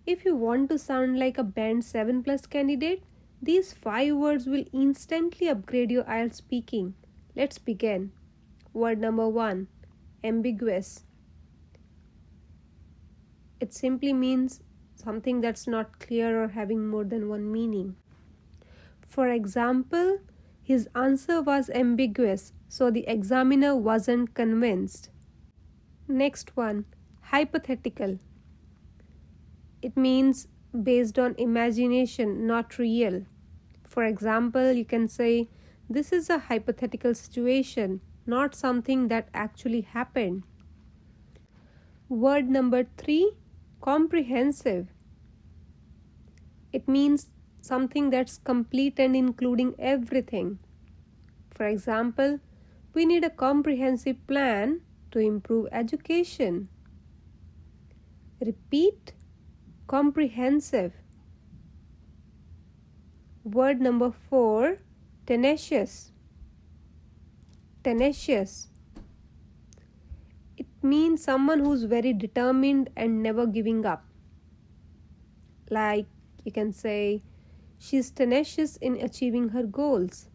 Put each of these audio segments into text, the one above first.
If you want to sound like a Band 7 Plus candidate, these 5 words will instantly upgrade your IELTS speaking. Let's begin. Word number 1, ambiguous. It simply means something that's not clear or having more than one meaning. For example, his answer was ambiguous, so the examiner wasn't convinced. Next one, hypothetical. It means based on imagination, not real. For example, you can say, this is a hypothetical situation, not something that actually happened. Word number 3, comprehensive. It means something that's complete and including everything. For example, we need a comprehensive plan to improve education. Repeat, comprehensive. Word number 4, tenacious. Tenacious. It means someone who's very determined and never giving up. Like you can say, she's tenacious in achieving her goals.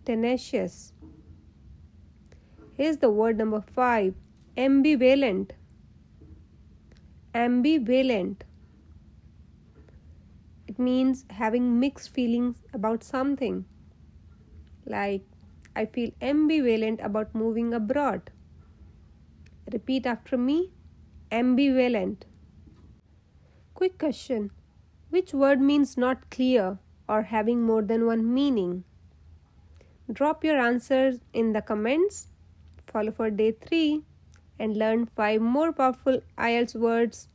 Tenacious. Here's the word number 5, ambivalent. Ambivalent. It means having mixed feelings about something. Like, I feel ambivalent about moving abroad. Repeat after me, ambivalent. Quick question. Which word means not clear or having more than one meaning? Drop your answers in the comments. Follow for day 3 and learn 5 more powerful IELTS words